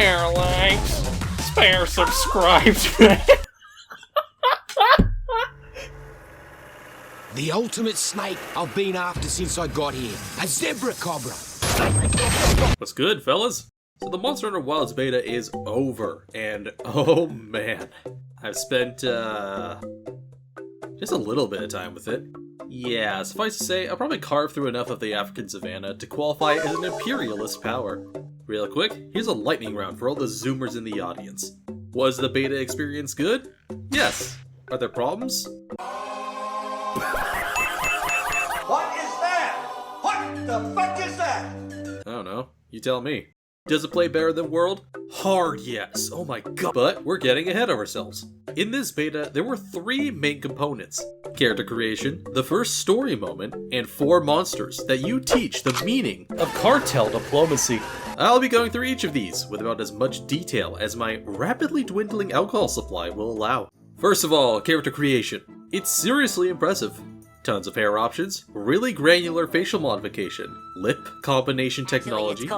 Spare likes, spare subscribes. The ultimate snake I've been after since I got here. A zebra cobra. What's good, fellas? So the Monster Hunter Wilds beta is over, and oh man, I've spent just a little bit of time with it. Yeah, suffice to say, I'll probably carve through enough of the African savanna to qualify as an imperialist power. Real quick, here's a lightning round for all the Zoomers in the audience. Was the beta experience good? Yes. Are there problems? What is that? What the fuck is that? I don't know. You tell me. Does it play better than World? Hard yes. Oh my god. But we're getting ahead of ourselves. In this beta, there were 3 main components. Character creation, the first story moment, and 4 monsters that you teach the meaning of cartel diplomacy. I'll be going through each of these with about as much detail as my rapidly dwindling alcohol supply will allow. First of all, character creation. It's seriously impressive. Tons of hair options, really granular facial modification, lip combination technology,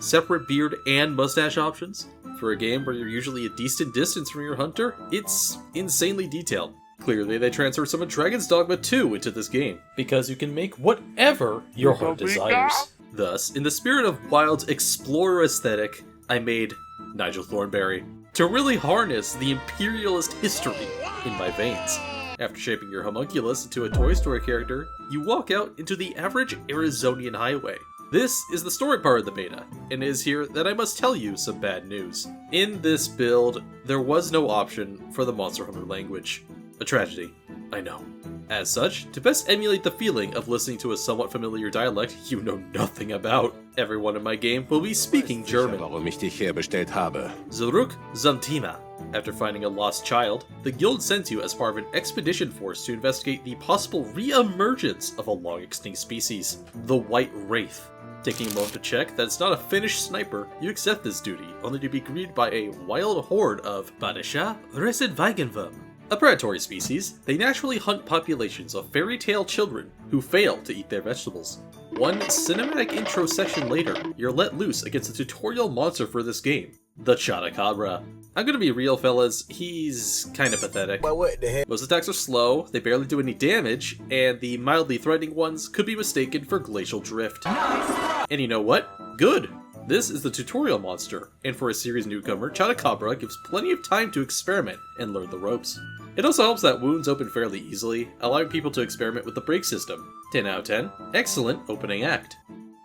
separate beard and mustache options. For a game where you're usually a decent distance from your hunter, it's insanely detailed. Clearly they transferred some of Dragon's Dogma 2 into this game, because you can make whatever your heart desires. Thus, in the spirit of Wild's explorer aesthetic, I made Nigel Thornberry, to really harness the imperialist history in my veins. After shaping your homunculus into a Toy Story character, you walk out into the average Arizonian highway. This is the story part of the beta, and it is here that I must tell you some bad news. In this build, there was no option for the Monster Hunter language. A tragedy, I know. As such, to best emulate the feeling of listening to a somewhat familiar dialect you know nothing about, everyone in my game will be speaking German. Zurück zum Thema. After finding a lost child, the guild sends you as part of an expedition force to investigate the possible re-emergence of a long-extinct species, the White Wraith. Taking a moment to check that it's not a finished sniper, you accept this duty, only to be greeted by a wild horde of Badisha Residweigenwurm. A predatory species, they naturally hunt populations of fairy tale children who fail to eat their vegetables. One cinematic intro section later, you're let loose against the tutorial monster for this game, the Chotacabra. I'm gonna be real, fellas, he's kinda pathetic. Well, what the heck? Most attacks are slow, they barely do any damage, and the mildly threatening ones could be mistaken for glacial drift. And you know what? Good! This is the tutorial monster, and for a series newcomer, Chotacabra gives plenty of time to experiment and learn the ropes. It also helps that wounds open fairly easily, allowing people to experiment with the brake system. 10 out of 10, excellent opening act.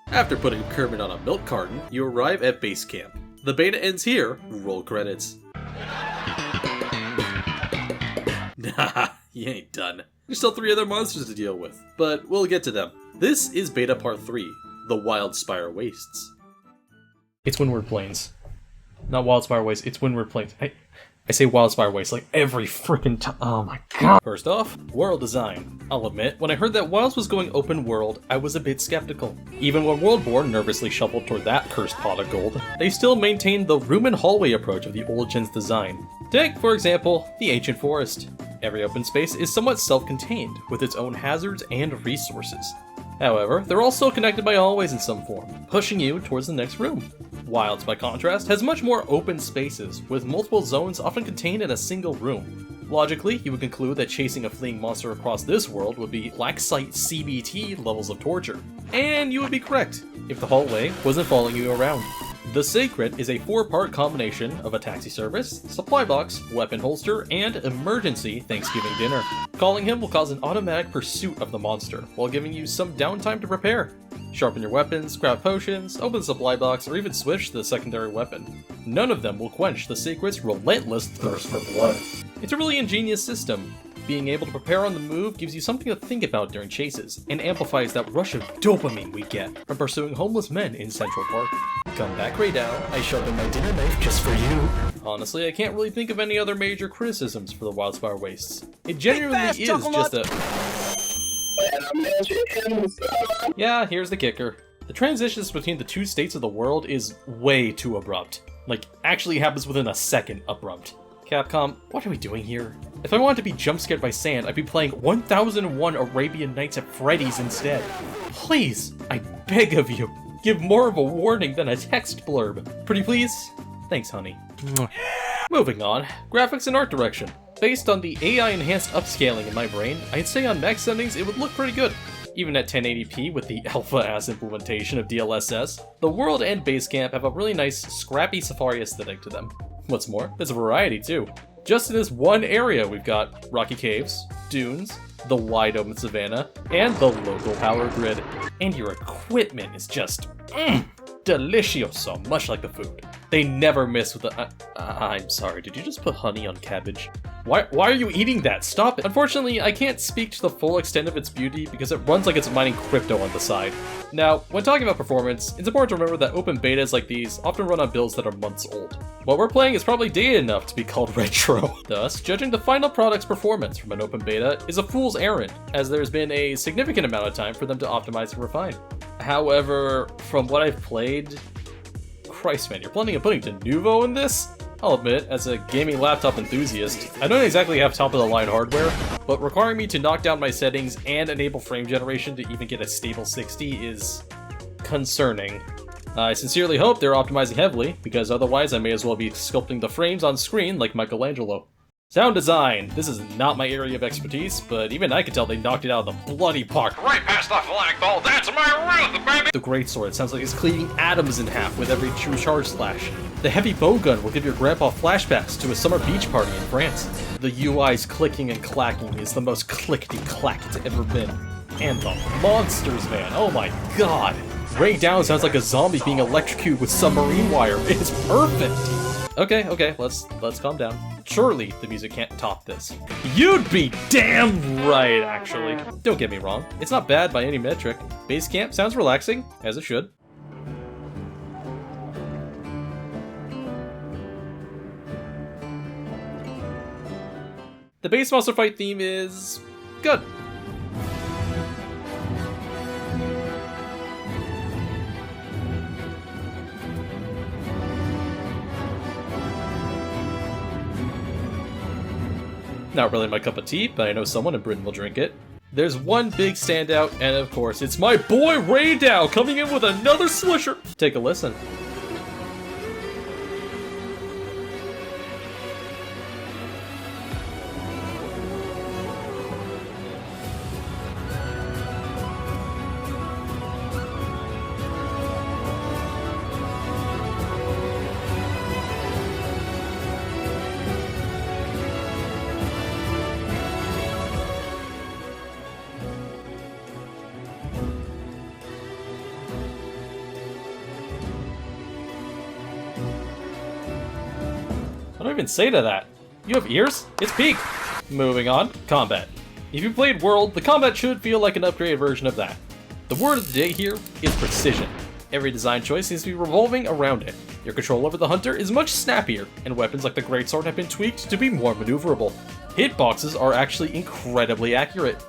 After putting Kermit on a milk carton, you arrive at base camp. The beta ends here, roll credits. Nah, you ain't done. There's still 3 other monsters to deal with, but we'll get to them. This is beta part 3, the Wildspire Wastes. It's Windward Plains. Not Wildspire Wastes, it's Windward Plains. I say Wildspire Wastes like every freaking time. Oh my god. First off, world design. I'll admit, when I heard that Wilds was going open world, I was a bit skeptical. Even when Worldborn nervously shuffled toward that cursed pot of gold, they still maintained the room and hallway approach of the old gen's design. Take, for example, the Ancient Forest. Every open space is somewhat self-contained, with its own hazards and resources. However, they're all still connected by hallways in some form, pushing you towards the next room. Wilds, by contrast, has much more open spaces, with multiple zones often contained in a single room. Logically, you would conclude that chasing a fleeing monster across this world would be black site CBT levels of torture. And you would be correct, if the hallway wasn't following you around. The Sacred is a 4-part combination of a taxi service, supply box, weapon holster, and emergency Thanksgiving dinner. Calling him will cause an automatic pursuit of the monster, while giving you some downtime to prepare. Sharpen your weapons, grab potions, open the supply box, or even switch to the secondary weapon. None of them will quench the Sacred's relentless thirst for blood. It's a really ingenious system. Being able to prepare on the move gives you something to think about during chases, and amplifies that rush of dopamine we get from pursuing homeless men in Central Park. Come back, Raydal, I sharpened my dinner knife just for you. Honestly, I can't really think of any other major criticisms for the Wildspire Wastes. It genuinely is just a... Yeah, here's the kicker. The transitions between the 2 states of the world is way too abrupt. Like, actually happens within a second abrupt. Capcom, what are we doing here? If I wanted to be jump scared by sand, I'd be playing 1001 Arabian Nights at Freddy's instead. Please, I beg of you, give more of a warning than a text blurb. Pretty please? Thanks, honey. Moving on, graphics and art direction. Based on the AI-enhanced upscaling in my brain, I'd say on max settings it would look pretty good. Even at 1080p with the alpha-ass implementation of DLSS, the world and base camp have a really nice, scrappy safari aesthetic to them. What's more, there's a variety too. Just in this one area we've got rocky caves, dunes, the wide open savanna, and the local power grid. And your equipment is just delicioso, much like the food. They never miss with the... I'm sorry, did you just put honey on cabbage? Why are you eating that? Stop it! Unfortunately, I can't speak to the full extent of its beauty because it runs like it's mining crypto on the side. Now, when talking about performance, it's important to remember that open betas like these often run on builds that are months old. What we're playing is probably dated enough to be called retro. Thus, judging the final product's performance from an open beta is a fool's errand, as there's been a significant amount of time for them to optimize and refine. However, from what I've played... Christ, man, you're planning on putting Denuvo in this? I'll admit, as a gaming laptop enthusiast, I don't exactly have top-of-the-line hardware, but requiring me to knock down my settings and enable frame generation to even get a stable 60 is concerning. I sincerely hope they're optimizing heavily, because otherwise I may as well be sculpting the frames on screen like Michelangelo. Sound design! This is not my area of expertise, but even I can tell they knocked it out of the bloody park. Right past the flagpole, that's my roof, baby! The greatsword sounds like it's cleaving atoms in half with every true charge slash. The heavy bowgun will give your grandpa flashbacks to a summer beach party in France. The UI's clicking and clacking is the most clickety-clack it's ever been. And the monsters, man, oh my god! Ray Down sounds like a zombie being electrocuted with submarine wire. It's perfect! Okay, let's calm down. Surely the music can't top this. You'd be damn right, actually. Don't get me wrong, it's not bad by any metric. Base camp sounds relaxing, as it should. The base monster fight theme is good. Not really my cup of tea, but I know someone in Britain will drink it. There's one big standout, and of course, it's my boy Ray Dow coming in with another swisher! Take a listen. I don't even say to that. You have ears? It's peak! Moving on, combat. If you played World, the combat should feel like an upgraded version of that. The word of the day here is precision. Every design choice seems to be revolving around it. Your control over the hunter is much snappier, and weapons like the greatsword have been tweaked to be more maneuverable. Hitboxes are actually incredibly accurate.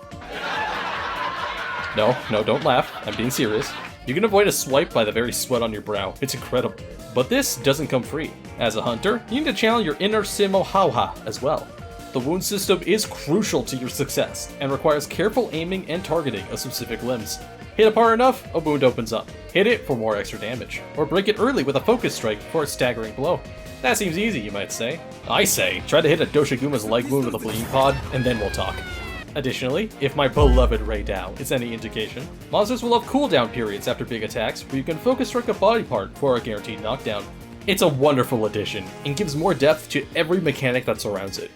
No, don't laugh. I'm being serious. You can avoid a swipe by the very sweat on your brow. It's incredible. But this doesn't come free. As a hunter, you need to channel your inner Simohauha as well. The wound system is crucial to your success, and requires careful aiming and targeting of specific limbs. Hit a part enough, a wound opens up. Hit it for more extra damage, or break it early with a focus strike for a staggering blow. That seems easy, you might say. I say, try to hit a Doshaguma's leg wound with a bleeding pod, and then we'll talk. Additionally, if my beloved Ray Dow is any indication, monsters will have cooldown periods after big attacks where you can focus strike a body part for a guaranteed knockdown. It's a wonderful addition, and gives more depth to every mechanic that surrounds it.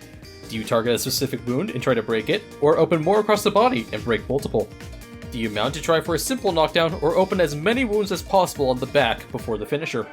Do you target a specific wound and try to break it, or open more across the body and break multiple? Do you mount to try for a simple knockdown, or open as many wounds as possible on the back before the finisher?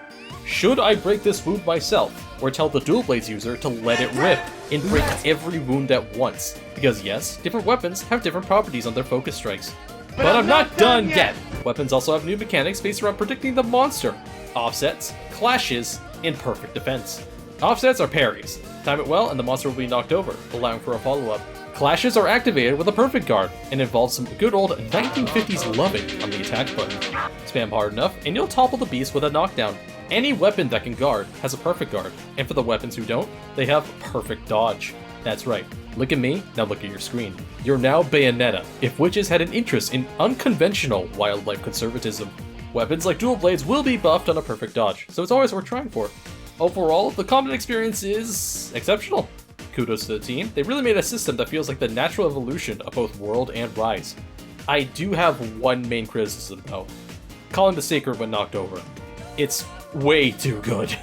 Should I break this wound myself, or tell the Dual Blades user to let it rip and break every wound at once? Because yes, different weapons have different properties on their focus strikes. But I'm not done yet! Weapons also have new mechanics based around predicting the monster. Offsets, clashes, and perfect defense. Offsets are parries. Time it well and the monster will be knocked over, allowing for a follow-up. Clashes are activated with a perfect guard, and involve some good old 1950s loving on the attack button. Spam hard enough, and you'll topple the beast with a knockdown. Any weapon that can guard has a perfect guard, and for the weapons who don't, they have perfect dodge. That's right. Look at me, now look at your screen. You're now Bayonetta, if witches had an interest in unconventional wildlife conservatism. Weapons like dual blades will be buffed on a perfect dodge, so it's always worth trying for. Overall, the combat experience is exceptional. Kudos to the team, they really made a system that feels like the natural evolution of both World and Rise. I do have one main criticism though. Calling the Sacred when knocked over. It's way too good.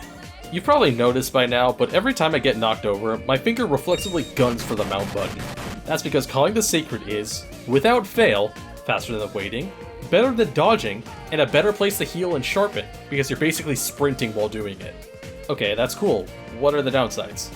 You've probably noticed by now, but every time I get knocked over, my finger reflexively guns for the mount button. That's because calling the Sacred is, without fail, faster than waiting, better than dodging, and a better place to heal and sharpen, because you're basically sprinting while doing it. Okay, that's cool. What are the downsides?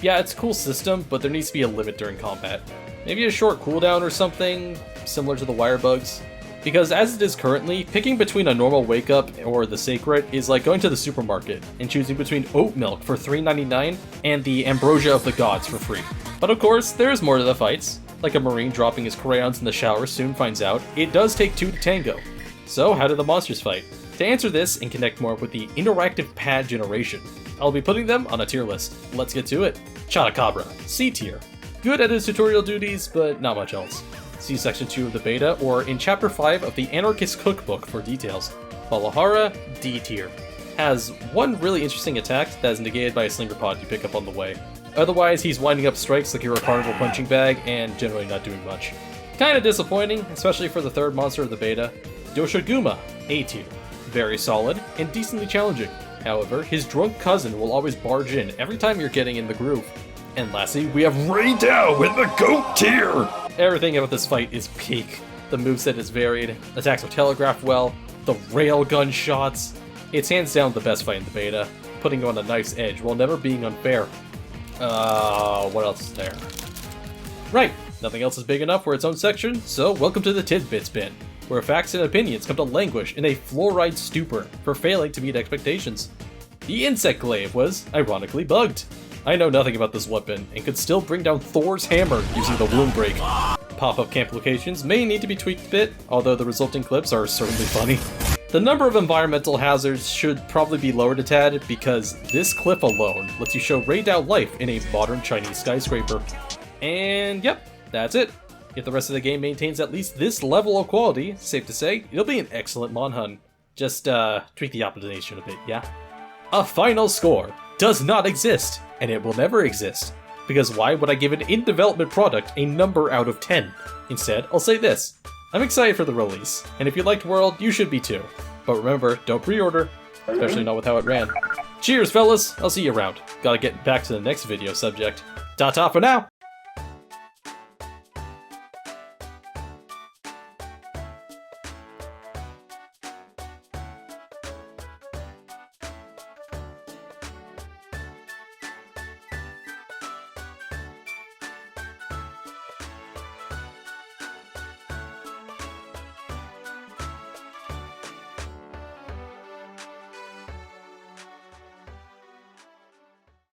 Yeah, it's a cool system, but there needs to be a limit during combat. Maybe a short cooldown or something, similar to the wire bugs. Because as it is currently, picking between a normal wake up or the Sacred is like going to the supermarket and choosing between oat milk for $3.99 and the ambrosia of the gods for free. But of course, there is more to the fights. Like a marine dropping his crayons in the shower soon finds out, it does take two to tango. So how do the monsters fight? To answer this and connect more with the interactive pad generation, I'll be putting them on a tier list. Let's get to it. Chotacabra, C tier. Good at his tutorial duties, but not much else. See section 2 of the beta, or in chapter 5 of the Anarchist Cookbook for details. Balahara, D tier. Has one really interesting attack that is negated by a slinger pod you pick up on the way. Otherwise, he's winding up strikes like you're a carnival punching bag, and generally not doing much. Kinda disappointing, especially for the third monster of the beta. Doshaguma, A tier. Very solid, and decently challenging. However, his drunk cousin will always barge in every time you're getting in the groove. And lastly, we have Raydao with the GOAT tier! Everything about this fight is peak. The moveset is varied, attacks are telegraphed well, the railgun shots. It's hands down the best fight in the beta, putting you on a nice edge while never being unfair. What else is there? Right, nothing else is big enough for its own section, so welcome to the Tidbits bin, where facts and opinions come to languish in a fluoride stupor for failing to meet expectations. The Insect Glaive was, ironically, bugged. I know nothing about this weapon, and could still bring down Thor's hammer using the wound break. Pop-up camp locations may need to be tweaked a bit, although the resulting clips are certainly funny. The number of environmental hazards should probably be lowered a tad, because this clip alone lets you show Raydao life in a modern Chinese skyscraper. And yep, that's it. If the rest of the game maintains at least this level of quality, safe to say, it'll be an excellent Monhun. Just tweak the optimization a bit, yeah? A final score does not exist, and it will never exist. Because why would I give an in-development product a number out of 10? Instead, I'll say this. I'm excited for the release, and if you liked World, you should be too. But remember, don't pre-order, especially not with how it ran. Cheers, fellas! I'll see you around. Gotta get back to the next video subject. Ta-ta for now!